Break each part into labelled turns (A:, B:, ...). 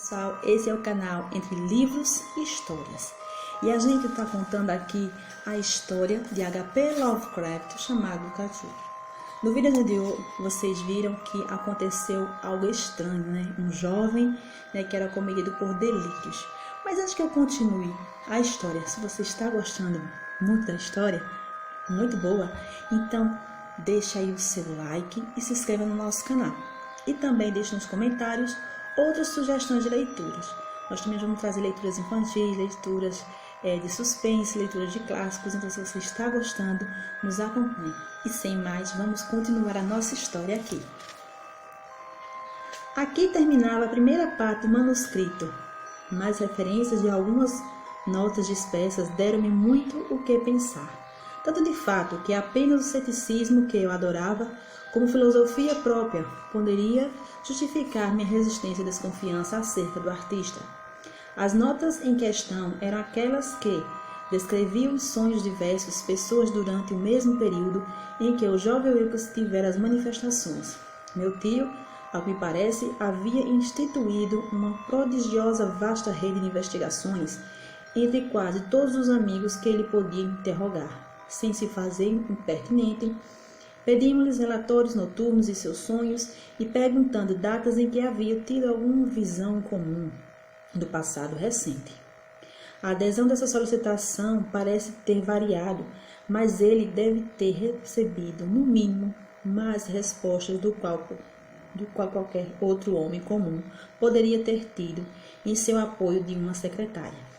A: Pessoal, esse é o canal Entre Livros e Histórias e a gente está contando aqui a história de H.P. Lovecraft chamado Cthulhu. No vídeo de hoje vocês viram que aconteceu algo estranho, né? Um jovem, que era cometido por delírios. Mas antes que eu continue a história, se você está gostando muito da história, muito boa, então deixa aí o seu like e se inscreva no nosso canal. E também deixe nos comentários outras sugestões de leituras. Nós também vamos trazer leituras infantis, leituras de suspense, leituras de clássicos. Então, se você está gostando, nos acompanhe. E sem mais, vamos continuar a nossa história aqui. Aqui terminava a primeira parte do manuscrito, mas referências de algumas notas dispersas deram-me muito o que pensar. Tanto de fato que apenas o ceticismo que eu adorava, como filosofia própria, poderia justificar minha resistência e desconfiança acerca do artista. As notas em questão eram aquelas que descreviam os sonhos de diversas pessoas durante o mesmo período em que o jovem Wilkes tivera as manifestações. Meu tio, ao que me parece, havia instituído uma prodigiosa vasta rede de investigações entre quase todos os amigos que ele podia interrogar. Sem se fazer impertinente, pedimos-lhes relatórios noturnos de seus sonhos e perguntando datas em que havia tido alguma visão comum do passado recente. A adesão dessa solicitação parece ter variado, mas ele deve ter recebido, no mínimo, mais respostas do qual qualquer outro homem comum poderia ter tido em seu apoio de uma secretária.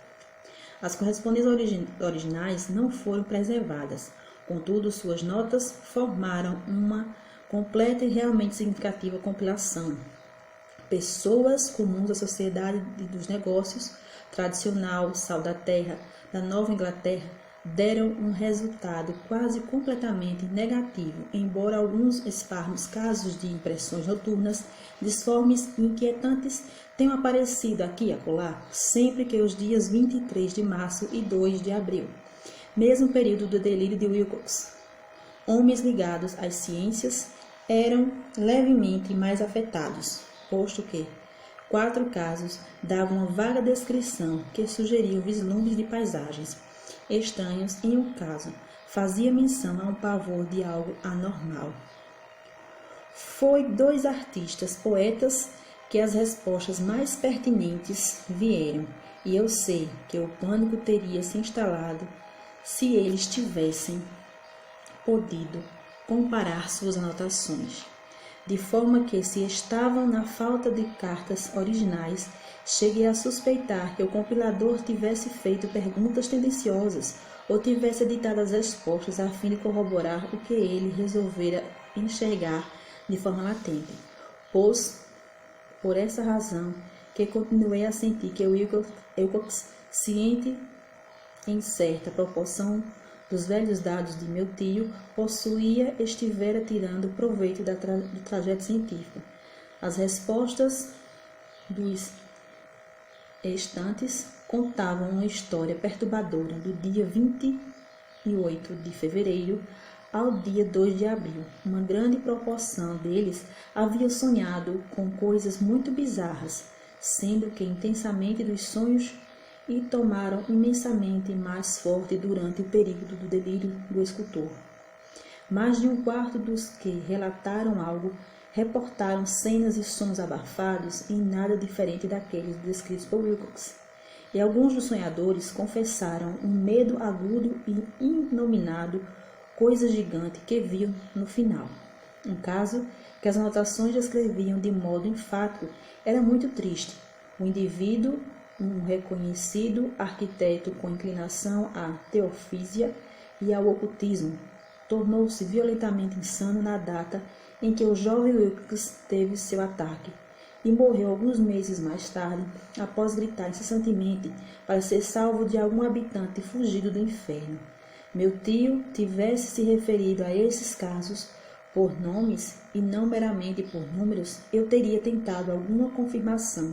A: As correspondências originais não foram preservadas, contudo, suas notas formaram uma completa e realmente significativa compilação. Pessoas comuns da sociedade dos negócios tradicional, sal da terra, da Nova Inglaterra, deram um resultado quase completamente negativo, embora alguns esparsos casos de impressões noturnas, disformes e inquietantes tenham aparecido aqui e acolá, sempre que os dias 23 de março e 2 de abril, mesmo período do delírio de Wilcox. Homens ligados às ciências eram levemente mais afetados, posto que 4 casos davam uma vaga descrição que sugeria vislumbres de paisagens estranhos e um caso fazia menção a um pavor de algo anormal. Foi 2 artistas poetas que as respostas mais pertinentes vieram, e eu sei que o pânico teria se instalado se eles tivessem podido comparar suas anotações, de forma que, se estavam na falta de cartas originais, cheguei a suspeitar que o compilador tivesse feito perguntas tendenciosas ou tivesse editado as respostas a fim de corroborar o que ele resolvera enxergar de forma latente. Pois, por essa razão, que continuei a sentir que Wilcox, ciente em certa proporção dos velhos dados de meu tio, estivera tirando proveito do trajeto científico. As respostas dos estantes contavam uma história perturbadora do dia 28 de fevereiro ao dia 2 de abril. Uma grande proporção deles havia sonhado com coisas muito bizarras, sendo que intensamente dos sonhos e tomaram imensamente mais forte durante o período do delírio do escultor. Mais de um quarto dos que relataram algo reportaram cenas e sons abafados e nada diferente daqueles descritos por Wilcox. E alguns dos sonhadores confessaram um medo agudo e inominado, coisa gigante que viam no final. Um caso que as anotações descreviam de modo enfático era muito triste. O indivíduo, um reconhecido arquiteto com inclinação à teofísia e ao ocultismo, tornou-se violentamente insano na data em que o jovem Wilkes teve seu ataque e morreu alguns meses mais tarde, após gritar incessantemente para ser salvo de algum habitante fugido do inferno. Meu tio tivesse se referido a esses casos por nomes e não meramente por números, eu teria tentado alguma confirmação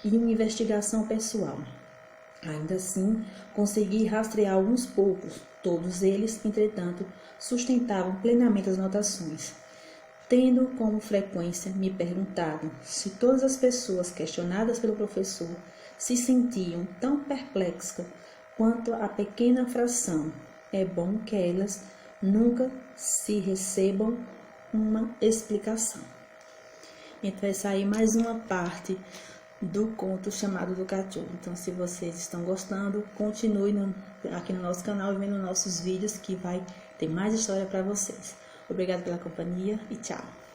A: e uma investigação pessoal. Ainda assim, consegui rastrear alguns poucos. Todos eles, entretanto, sustentavam plenamente as anotações. tendo como frequência me perguntado se todas as pessoas questionadas pelo professor se sentiam tão perplexas quanto a pequena fração, é bom que elas nunca se recebam uma explicação. Então, essa aí é mais uma parte do conto chamado do cachorro. Então, se vocês estão gostando, continue aqui no nosso canal e vendo nossos vídeos que vai ter mais história para vocês. Obrigada pela companhia e tchau!